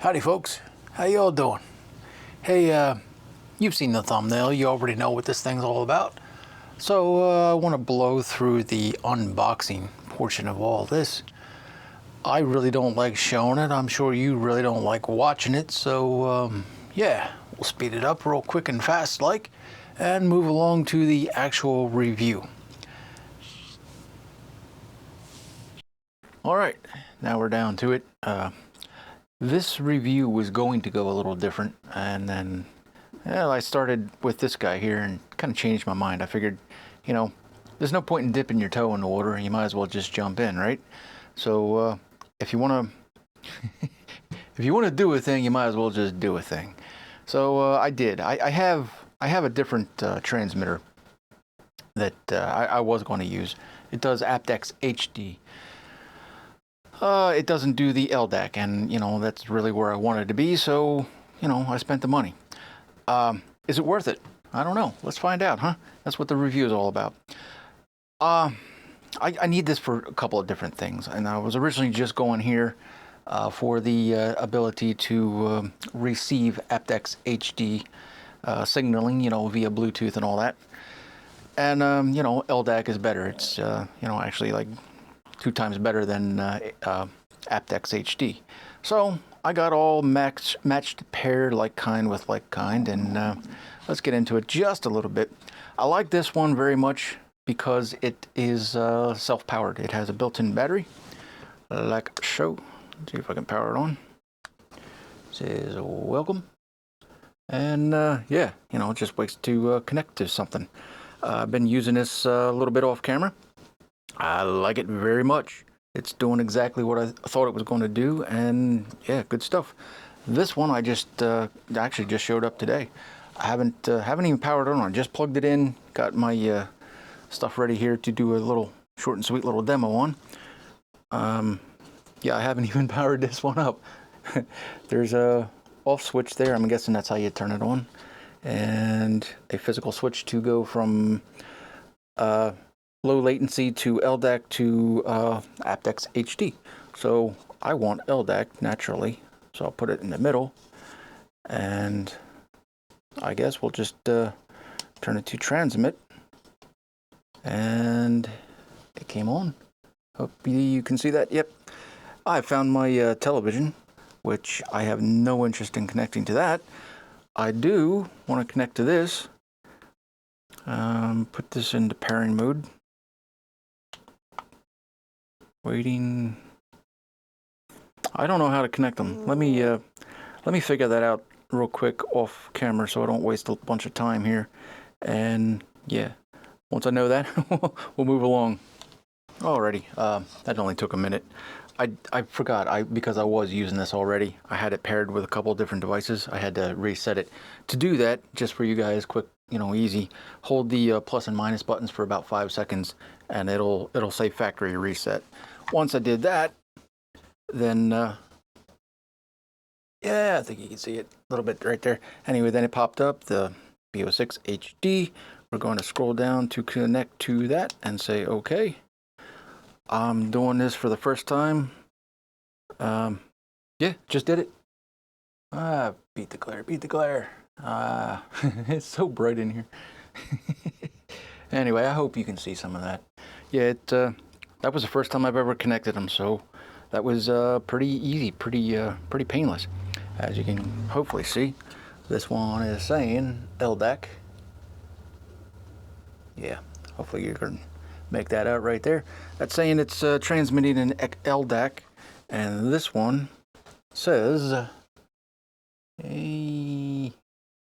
Howdy folks, how y'all doing? Hey, you've seen the thumbnail, you already know what this thing's all about. So I want to blow through the unboxing portion of all this. I really don't like showing it, I'm sure you really don't like watching it, so yeah, we'll speed it up real quick and fast like, and move along to the actual review. Alright, now we're down to it. This review was going to go a little different, and then I started with this guy here and kind of changed my mind. I figured, you know, there's no point in dipping your toe in the water. You might as well just jump in, right? So if you want to, if you want to do a thing, you might as well just do a thing. So I did. I have a different transmitter that I was going to use. It does aptX HD. It doesn't do the LDAC, and you know that's really where I wanted to be, so you know I spent the money. Is it worth it? I don't know. Let's find out, huh? That's what the review is all about. I need this for a couple of different things, and I was originally just going here for the ability to receive aptX HD signaling, you know, via Bluetooth and all that. And you know, LDAC is better. It's you know, actually like 2 times better than aptX HD. So I got all matched paired like kind with like kind, and let's get into it just a little bit. I like this one very much because it is self-powered. It has a built-in battery, like so. Let's see if I can power it on. It says welcome, and yeah, you know, it just waits to connect to something. I've been using this a little bit off camera. I like it very much. It's doing exactly what I thought it was going to do, and yeah, good stuff. This one I just actually just showed up today. I haven't even powered it on. I just plugged it in, got my stuff ready here to do a little short and sweet little demo on. Yeah, I haven't even powered this one up. There's a off switch there. I'm guessing that's how you turn it on, and a physical switch to go from low latency to LDAC to aptX HD. So I want LDAC naturally, so I'll put it in the middle, and I guess we'll just turn it to transmit, and it came on. Hope you can see that. Yep, I found my television, which I have no interest in connecting to that. I do want to connect to this. Put this into pairing mode. Waiting. I don't know how to connect them. Let me figure that out real quick off camera so I don't waste a bunch of time here. And yeah, once I know that, we'll move along. Alrighty, that only took a minute. I forgot, because I was using this already. I had it paired with a couple of different devices. I had to reset it. To do that, just for you guys, quick, you know, easy, hold the plus and minus buttons for about 5 seconds, and it'll say factory reset. Once I did that, then yeah, I think you can see it a little bit right there. Anyway, then it popped up the B06HD. We're going to scroll down to connect to that and say okay. I'm doing this for the first time. Yeah, just did it. Beat the glare, beat the glare. It's so bright in here. Anyway, I hope you can see some of that. Yeah, that was the first time I've ever connected them, so that was pretty easy, pretty painless. As you can hopefully see, this one is saying LDAC. Yeah, hopefully you can make that out right there. That's saying it's transmitting an LDAC, and this one says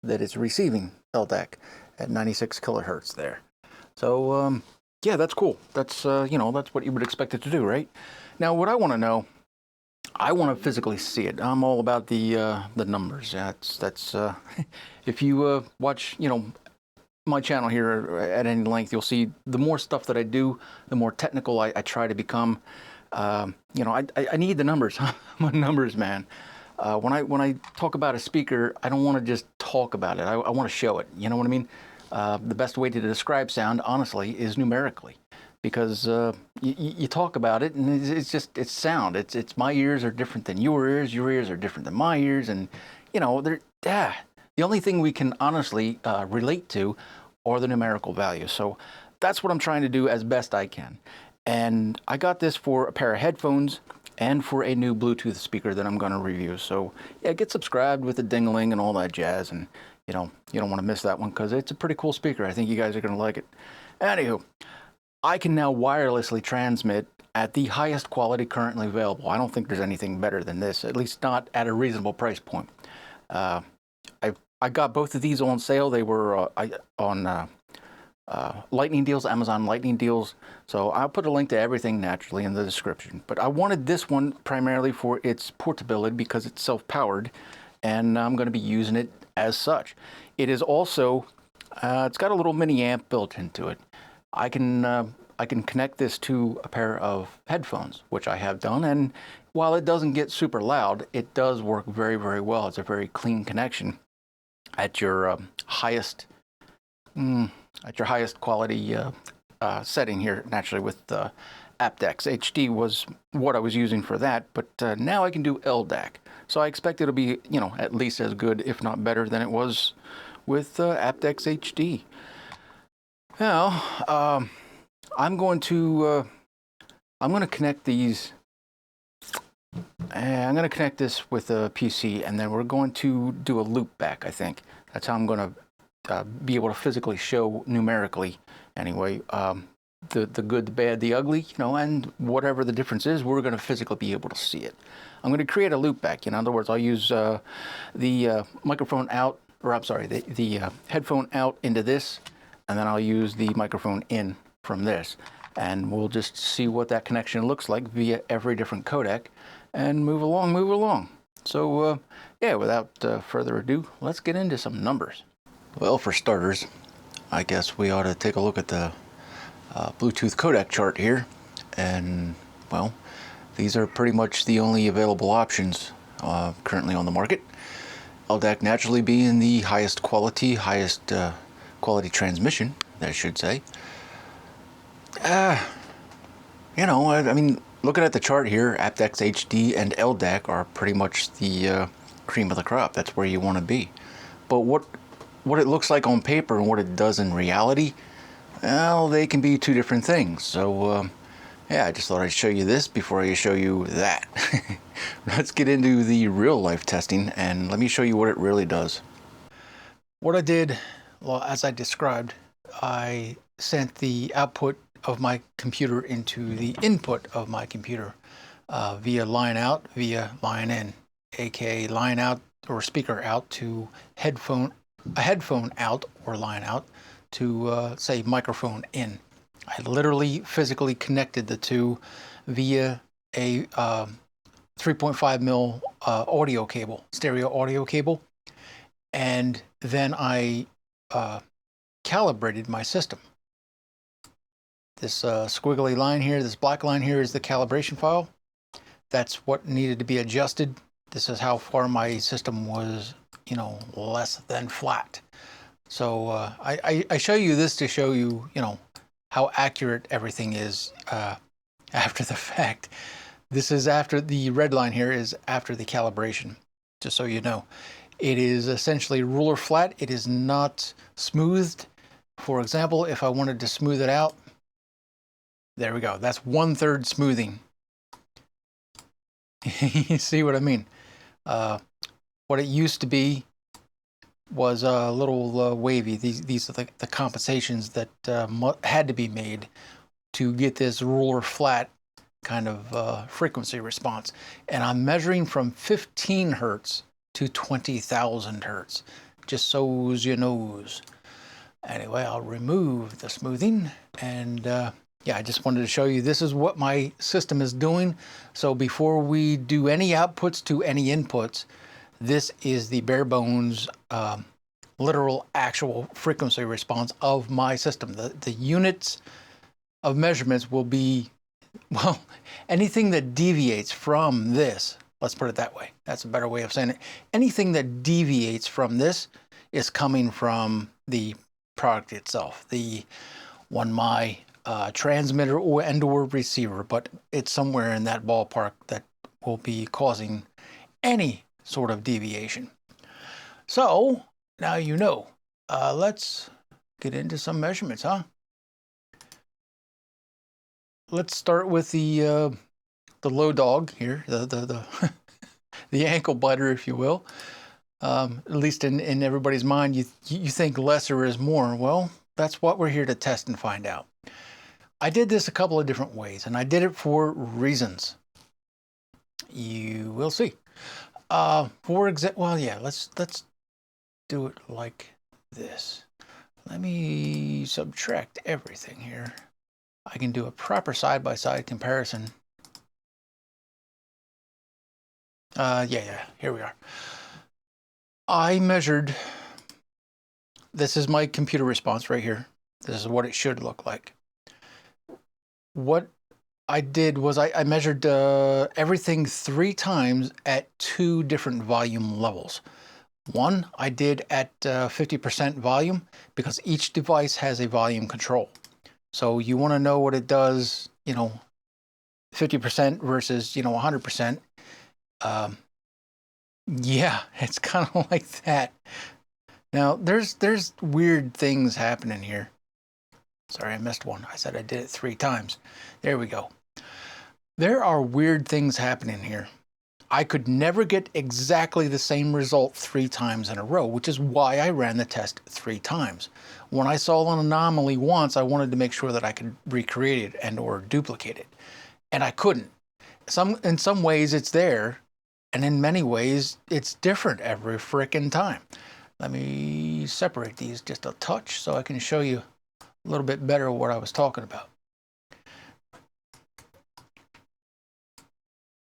that it's receiving LDAC at 96 kilohertz there. So yeah, that's cool. That's you know, that's what you would expect it to do, right? Now, what I want to know, I want to physically see it. I'm all about the numbers. That's if you watch, you know, my channel here at any length, you'll see the more stuff that I do, the more technical I try to become. You know, I need the numbers. I'm a numbers man. When I talk about a speaker, I don't want to just talk about it. I want to show it. You know what I mean? The best way to describe sound, honestly, is numerically. because you talk about it and it's just, it's sound. It's my ears are different than your ears are different than my ears, and you know, they're the only thing we can honestly relate to are the numerical values. So that's what I'm trying to do as best I can. And I got this for a pair of headphones and for a new Bluetooth speaker that I'm going to review. So yeah, get subscribed with the ding-a-ling and all that jazz, and you know, you don't want to miss that one because it's a pretty cool speaker. I think you guys are going to like it. Anywho, I can now wirelessly transmit at the highest quality currently available. I don't think there's anything better than this, at least not at a reasonable price point. I got both of these on sale. They were on Lightning deals, Amazon Lightning deals. So I'll put a link to everything naturally in the description. But I wanted this one primarily for its portability because it's self-powered, and I'm going to be using it as such. It is also, it's got a little mini amp built into it. I can connect this to a pair of headphones, which I have done, and while it doesn't get super loud, it does work very, very well. It's a very clean connection at your highest quality setting here, naturally, with aptX. HD was what I was using for that, but now I can do LDAC. So I expect it'll be, you know, at least as good, if not better, than it was with aptX HD. Now, I'm going to connect these. I'm going to connect this with a PC, and then we're going to do a loop back, I think. That's how I'm going to be able to physically show numerically, anyway, the good, the bad, the ugly, you know, and whatever the difference is, we're going to physically be able to see it. I'm going to create a loop back. In other words, I'll use the microphone out, or I'm sorry, the headphone out into this, and then I'll use the microphone in from this. And we'll just see what that connection looks like via every different codec and move along, move along. So yeah, without further ado, let's get into some numbers. Well, for starters, I guess we ought to take a look at the Bluetooth codec chart here. And well, these are pretty much the only available options currently on the market. LDAC naturally being the highest quality transmission, I should say. You know, I mean, looking at the chart here, aptX HD and LDAC are pretty much the cream of the crop. That's where you want to be. But what it looks like on paper and what it does in reality, well, they can be two different things. So yeah, I just thought I'd show you this before I show you that. Let's get into the real life testing, and let me show you what it really does. What I did, well, as I described, I sent the output of my computer into the input of my computer via line out, via line in, aka line out or speaker out to headphone out or line out to say microphone in. I literally physically connected the two via a 3.5mm audio cable, stereo audio cable, and then I calibrated my system. This squiggly line here, this black line here, is the calibration file. That's what needed to be adjusted. This is how far my system was, you know, less than flat. So I show you this to show you, you know, how accurate everything is after the fact. This is after the red line here is after the calibration, just so you know. It is essentially ruler flat. It is not smoothed. For example, if I wanted to smooth it out, there we go. That's 1/3 smoothing. You see what I mean? What it used to be was a little wavy. These are the compensations that had to be made to get this ruler flat kind of frequency response. And I'm measuring from 15 hertz to 20,000 hertz, just so's you knows. Anyway, I'll remove the smoothing, and yeah, I just wanted to show you this is what my system is doing. So before we do any outputs to any inputs, this is the bare bones literal actual frequency response of my system. The units of measurements will be, well, anything that deviates from this, let's put it that way. That's a better way of saying it. Anything that deviates from this is coming from the product itself, the 1Mii transmitter or receiver, but it's somewhere in that ballpark that will be causing any sort of deviation. So now you know. Let's get into some measurements, huh? Let's start with the low dog here, the the ankle biter, if you will. At least in everybody's mind, you think lesser is more. Well, that's what we're here to test and find out. I did this a couple of different ways, and I did it for reasons. You will see. For example, well, yeah, let's do it like this. Let me subtract everything here. I can do a proper side-by-side comparison. Yeah, here we are. I measured, this is my computer response right here. This is what it should look like. What I did was I measured everything 3 times at 2 different volume levels. One I did at 50% volume because each device has a volume control. So you want to know what it does, 50% versus, 100%. Yeah, it's kind of like that. Now, there's weird things happening here. Sorry, I missed one. I said I did it 3 times. There we go. There are weird things happening here. I could never get exactly the same result 3 times in a row, which is why I ran the test 3 times. When I saw an anomaly once, I wanted to make sure that I could recreate it and or duplicate it. And I couldn't. In some ways it's there, and in many ways it's different every frickin' time. Let me separate these just a touch so I can show you a little bit better what I was talking about.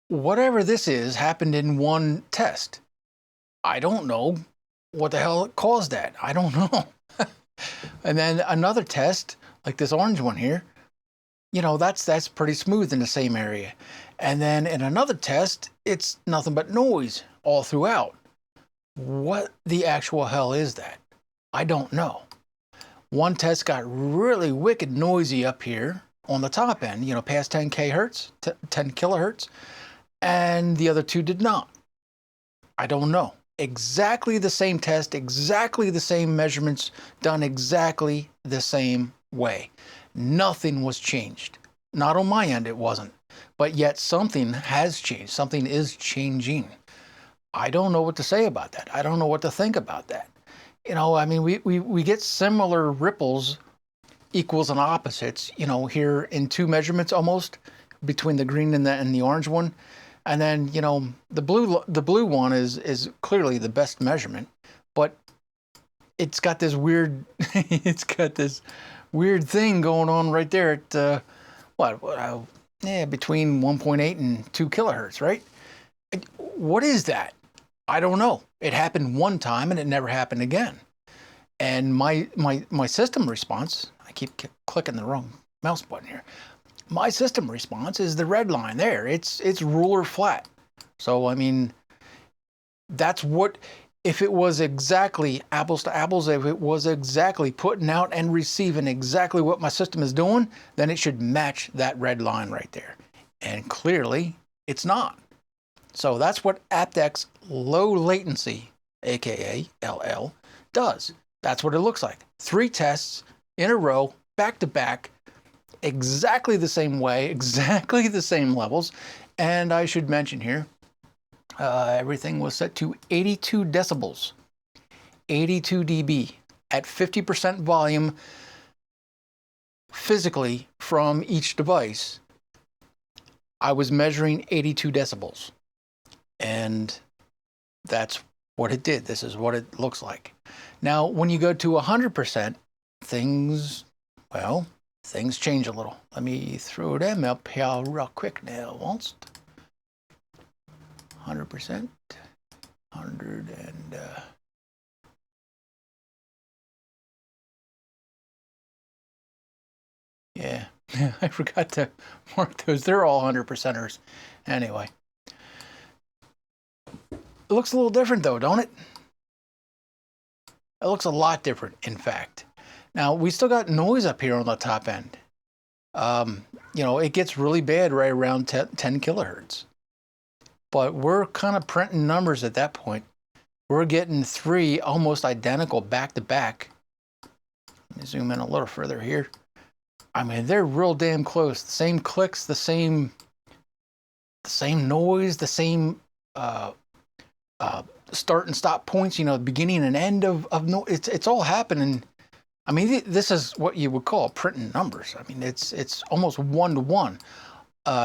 Whatever this is happened in one test. I don't know what the hell caused that. I don't know. And then another test, like this orange one here, that's pretty smooth in the same area. And then in another test, it's nothing but noise all throughout. What the actual hell is that? I don't know. One test got really wicked noisy up here on the top end, past 10 kilohertz, and the other 2 did not. I don't know. Exactly the same test, exactly the same measurements, done exactly the same way. Nothing was changed. Not on my end, it wasn't. But yet something has changed. Something is changing. I don't know what to say about that. I don't know what to think about that. We get similar ripples, equals and opposites, here in 2 measurements almost, between the green and the orange one. And then, the blue one is clearly the best measurement, but it's got this weird, weird thing going on right there at, between 1.8 and 2 kilohertz, right? What is that? I don't know. It happened one time and it never happened again. And my system response, I keep clicking the wrong mouse button here. My system response is the red line there. It's ruler flat. So, that's what, if it was exactly apples to apples, if it was exactly putting out and receiving exactly what my system is doing, then it should match that red line right there. And clearly, it's not. So that's what aptX low latency, aka LL, does. That's what it looks like. 3 tests in a row, back to back, exactly the same way, exactly the same levels. And I should mention here, everything was set to 82 decibels, 82 dB at 50% volume physically from each device. I was measuring 82 decibels. And that's what it did. This is what it looks like. Now, when you go to 100%, things change a little. Let me throw them up here real quick now. 100%, 100 and... yeah, I forgot to mark those. They're all 100%ers. Anyway. It looks a little different though, don't it? It looks a lot different, in fact. Now, we still got noise up here on the top end. You know, it gets really bad right around 10 kilohertz. But we're kind of printing numbers at that point. We're getting 3 almost identical back to back. Let me zoom in a little further here. I mean, they're real damn close. The same clicks, the same noise, the same start and stop points. You know, beginning and end of no. It's all happening. I mean, this is what you would call printing numbers. I mean, it's almost 1 to 1.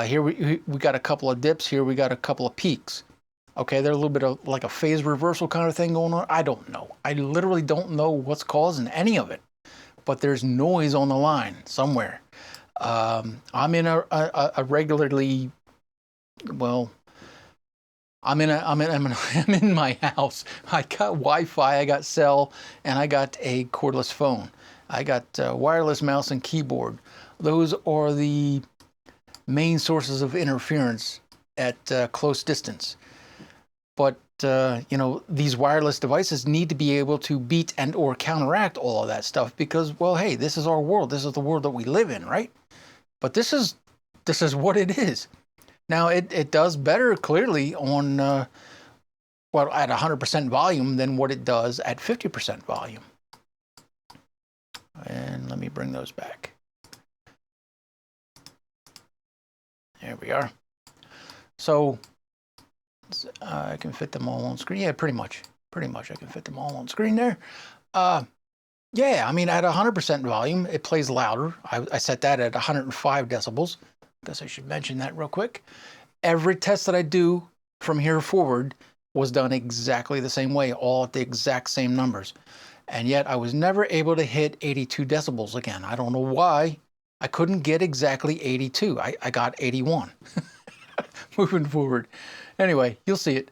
Here we got a couple of dips. Here we got a couple of peaks. Okay, they're a little bit of like a phase reversal kind of thing going on. I don't know. I literally don't know what's causing any of it. But there's noise on the line somewhere. I'm in a regularly, well, I'm in my house. I got Wi-Fi, I got cell, and I got a cordless phone. I got wireless mouse and keyboard. Those are the main sources of interference at close distance. But you know, these wireless devices need to be able to beat and or counteract all of that stuff because, well, hey, this is our world. This is the world that we live in, right? But this is what it is. Now, it does better clearly on, well, at 100% volume than what it does at 50% volume. And let me bring those back. There we are. So I can fit them all on screen. Yeah, pretty much I can fit them all on screen there. Yeah, I mean, at 100% volume, it plays louder. I set that at 105 decibels. Guess I should mention that real quick. Every test that I do from here forward was done exactly the same way, all at the exact same numbers. And yet I was never able to hit 82 decibels again. I don't know why. I couldn't get exactly 82. I got 81 moving forward. Anyway, you'll see it.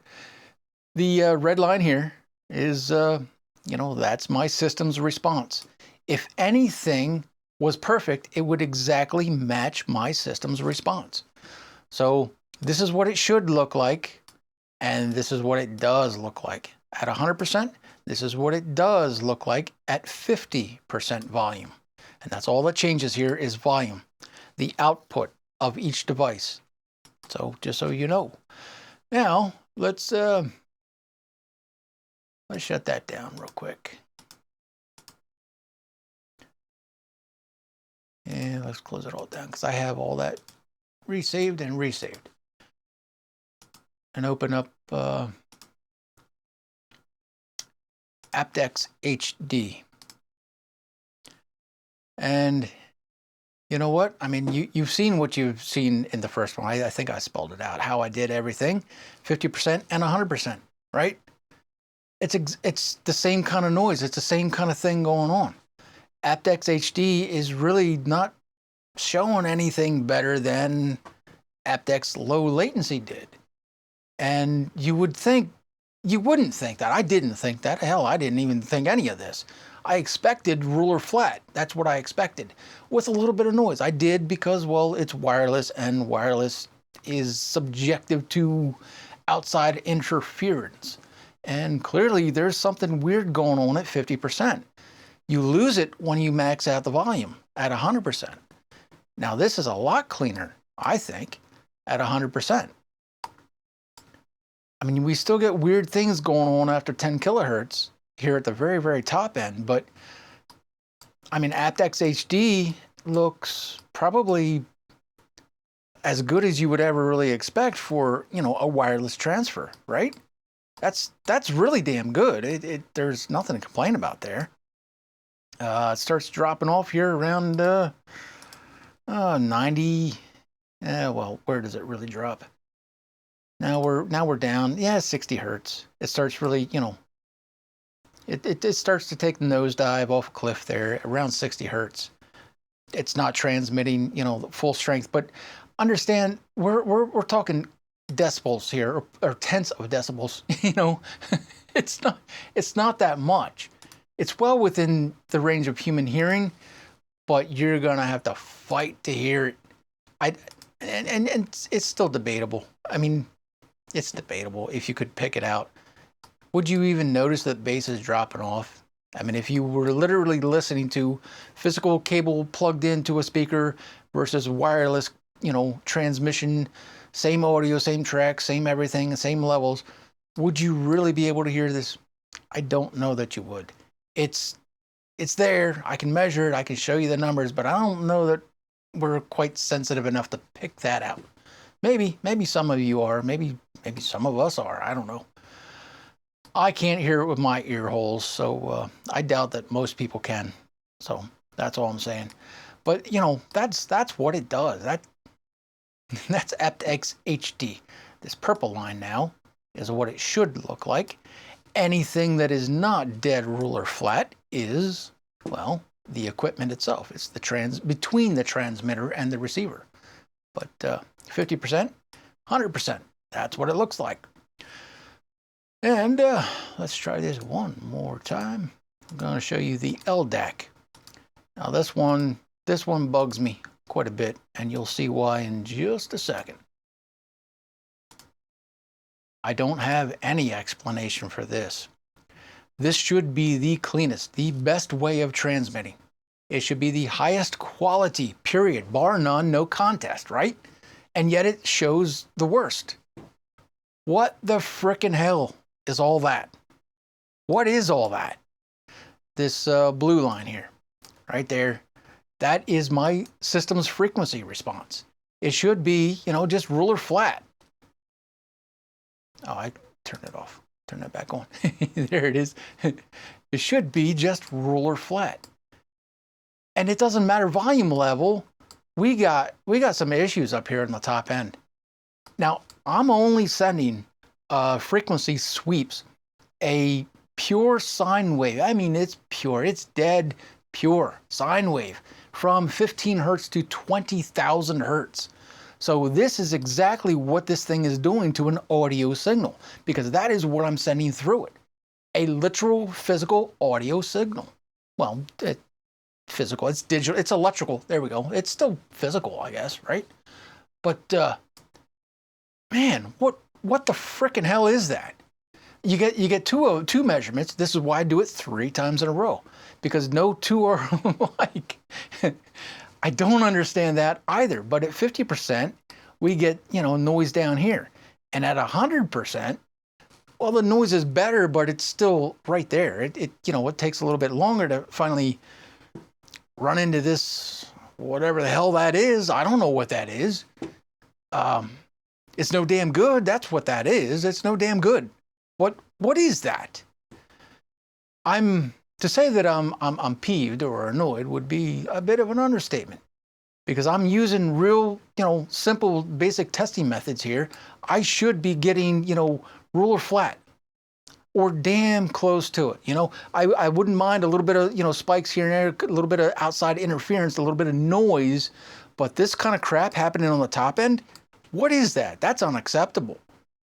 The red line here is, you know, that's my system's response. If anything was perfect, it would exactly match my system's response. So this is what it should look like, and this is what it does look like. At 100%, this is what it does look like at 50% volume. And that's all that changes here is volume, the output of each device. So just so you know. Now, let's shut that down real quick. And let's close it all down because I have all that resaved and resaved. And open up aptX HD. And you know what? I mean, you've seen what you've seen in the first one. I think I spelled it out, how I did everything, 50% and 100%, right? It's the same kind of noise. It's the same kind of thing going on. aptX HD is really not showing anything better than aptX low latency did. And you wouldn't think that. I didn't think that. Hell, I didn't even think any of this. I expected ruler flat. That's what I expected, with a little bit of noise. I did because, well, it's wireless, and wireless is subjective to outside interference. And clearly there's something weird going on at 50%. You lose it when you max out the volume at 100%. Now this is a lot cleaner, I think, at 100%. I mean, we still get weird things going on after 10 kilohertz here at the very, very top end, but I mean, aptX HD looks probably as good as you would ever really expect for, you know, a wireless transfer, right? That's really damn good. There's nothing to complain about there. It starts dropping off here around 90. Well, where does it really drop? Now we're down, 60 hertz. It starts really, you know, it starts to take the nosedive off a cliff there around 60 hertz. It's not transmitting, you know, full strength, but understand we're talking decibels here, or tenths of decibels. You know, it's not that much. It's well within the range of human hearing, but you're gonna have to fight to hear it. And it's still debatable. I mean, it's debatable if you could pick it out. Would you even notice that bass is dropping off? I mean, if you were literally listening to physical cable plugged into a speaker versus wireless, you know, transmission, same audio, same track, same everything, same levels, would you really be able to hear this? I don't know that you would. It's there. I can measure it. I can show you the numbers, but I don't know that we're quite sensitive enough to pick that out. Maybe some of you are. Maybe some of us are. I don't know. I can't hear it with my ear holes, so I doubt that most people can. So that's all I'm saying. But you know, that's what it does. That's aptX HD. This purple line now is what it should look like. Anything that is not dead ruler flat is, well, the equipment itself. It's the between the transmitter and the receiver. But 50%, 100%, that's what it looks like. And let's try this one more time. I'm going to show you the LDAC. Now this one bugs me quite a bit, and you'll see why in just a second. I don't have any explanation for this. This should be the cleanest, the best way of transmitting. It should be the highest quality, period, bar none, no contest, right? And yet it shows the worst. What the frickin' hell is all that? What is all that? This blue line here, right there, that is my system's frequency response. It should be, you know, just ruler flat. Oh, I turned it off. Turn that back on. There it is. It should be just ruler flat. And it doesn't matter volume level. We got some issues up here in the top end. Now, I'm only sending frequency sweeps, a pure sine wave. I mean, it's pure. It's dead pure sine wave from 15 hertz to 20,000 hertz. So this is exactly what this thing is doing to an audio signal, because that is what I'm sending through it. A literal physical audio signal. Well, physical, it's digital, it's electrical. There we go. It's still physical, I guess, right? But man, what the frickin' hell is that? You get two measurements. This is why I do it 3 times in a row, because no two are alike. I don't understand that either. But at 50%, we get, you know, noise down here, and at 100%, well, the noise is better, but it's still right there. It you know, it takes a little bit longer to finally run into this, whatever the hell that is. I don't know what that is. It's no damn good. That's what that is. It's no damn good. What is that? To say that I'm peeved or annoyed would be a bit of an understatement, because I'm using real, you know, simple basic testing methods here. I should be getting, you know, ruler flat or damn close to it. You know, I wouldn't mind a little bit of, you know, spikes here and there, a little bit of outside interference, a little bit of noise, but this kind of crap happening on the top end, what is that? That's unacceptable.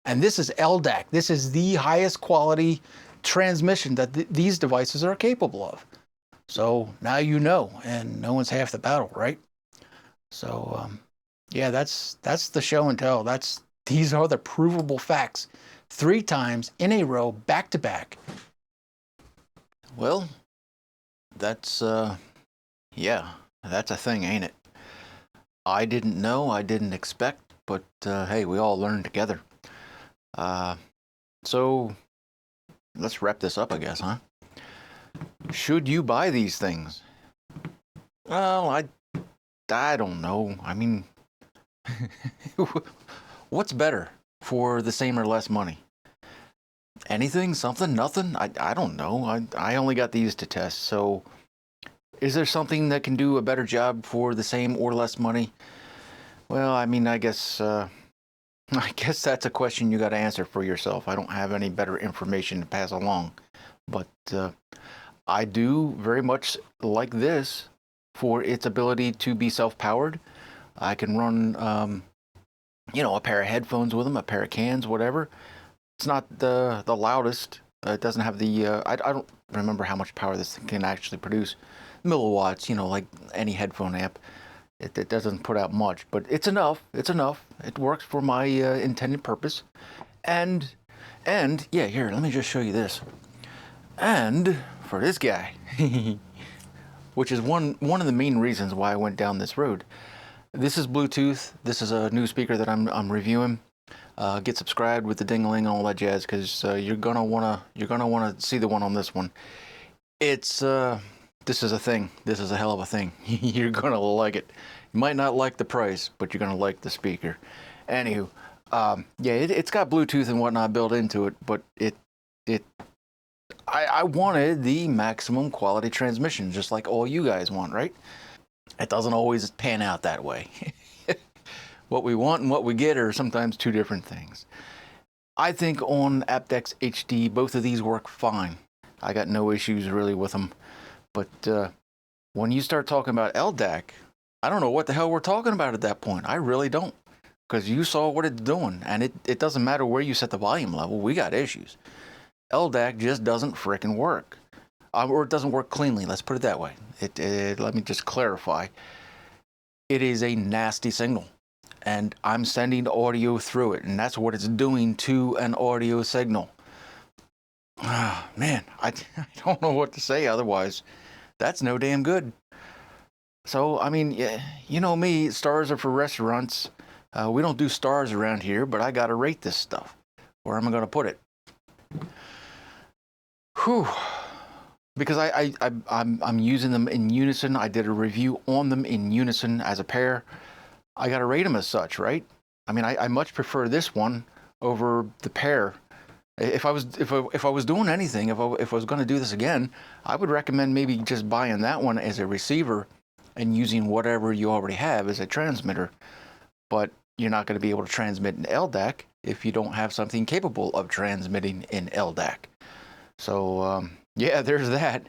And this is LDAC. This is the highest quality transmission that these devices are capable of. So now you know, and no one's half the battle, right? So yeah, that's the show and tell. These are the provable facts. 3 times in a row, back to back. Well, that's yeah, that's a thing, ain't it? I didn't know, I didn't expect, but hey, we all learn together. So let's wrap this up, I guess, huh? Should you buy these things? Well, I don't know. I mean, what's better for the same or less money? Anything, something, nothing? I don't know. I only got these to test. So is there something that can do a better job for the same or less money? Well, I mean, I guess that's a question you got to answer for yourself. I don't have any better information to pass along. But I do very much like this for its ability to be self-powered. I can run, you know, a pair of headphones with them, a pair of cans, whatever. It's not the loudest. It doesn't have the, I don't remember how much power this thing can actually produce. Milliwatts, you know, like any headphone amp. It doesn't put out much, but it's enough. It's enough. It works for my intended purpose. And yeah, here, let me just show you this. And for this guy, which is one of the main reasons why I went down this road. This is Bluetooth. This is a new speaker that I'm reviewing. Get subscribed with the ding-a-ling and all that jazz, because you're gonna wanna see the one on this one. It's this is a thing. This is a hell of a thing. You're gonna like it. You might not like the price, but you're gonna like the speaker. Anywho, yeah, it's got Bluetooth and whatnot built into it, but I wanted the maximum quality transmission, just like all you guys want, right? It doesn't always pan out that way. What we want and what we get are sometimes two different things. I think on aptX HD, both of these work fine. I got no issues really with them. But when you start talking about LDAC, I don't know what the hell we're talking about at that point. I really don't. Because you saw what it's doing, and it doesn't matter where you set the volume level, we got issues. LDAC just doesn't frickin' work. Or it doesn't work cleanly, let's put it that way. Let me just clarify. It is a nasty signal, and I'm sending audio through it, and that's what it's doing to an audio signal. Ah, man, I don't know what to say otherwise. That's no damn good. So, I mean, yeah, you know me, stars are for restaurants. We don't do stars around here, but I gotta rate this stuff. Where am I gonna put it? Whew. Because I'm using them in unison. I did a review on them in unison as a pair. I gotta rate them as such, right? I mean, I much prefer this one over the pair. If I was doing anything, if I was going to do this again, I would recommend maybe just buying that one as a receiver and using whatever you already have as a transmitter. But you're not going to be able to transmit in LDAC if you don't have something capable of transmitting in LDAC. So yeah, there's that.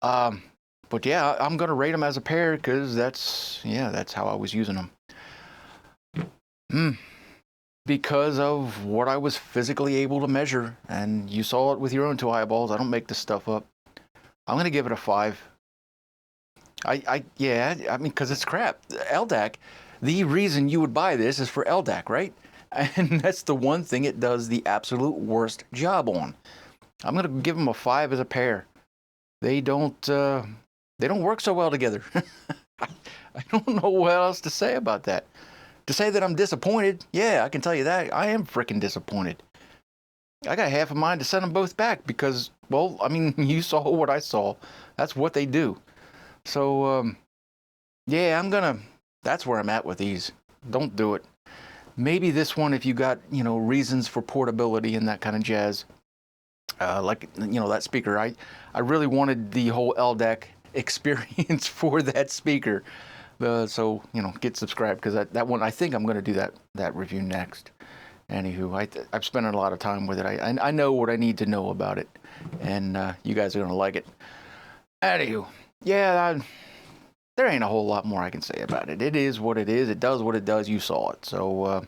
But yeah, I'm going to rate them as a pair because that's how I was using them. Because of what I was physically able to measure, and you saw it with your own two eyeballs. I don't make this stuff up. I'm gonna give it a 5. I mean, because it's crap. LDAC, the reason you would buy this is for LDAC, right? And that's the one thing it does the absolute worst job on. I'm gonna give them a 5 as a pair. They don't work so well together. I don't know what else to say about that. To say that I'm disappointed, yeah, I can tell you that. I am freaking disappointed. I got half a mind to send them both back because, well, I mean, you saw what I saw. That's what they do. So, yeah, that's where I'm at with these. Don't do it. Maybe this one, if you got, reasons for portability and that kind of jazz. Like, that speaker. I really wanted the whole LDAC experience for that speaker. So, get subscribed, because that one, I think I'm going to do that review next. Anywho, I've spent a lot of time with it. I know what I need to know about it, and you guys are going to like it. Anywho, yeah, there ain't a whole lot more I can say about it. It is what it is. It does what it does. You saw it. So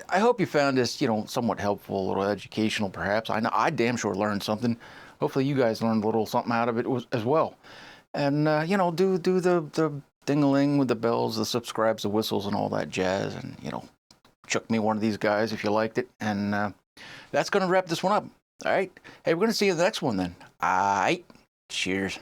I hope you found this, somewhat helpful, a little educational perhaps. I damn sure learned something. Hopefully you guys learned a little something out of it as well. And, do the ding-a-ling with the bells, the subscribes, the whistles, and all that jazz. And, chuck me one of these guys if you liked it. And that's going to wrap this one up. All right. Hey, we're going to see you in the next one then. All right. Cheers.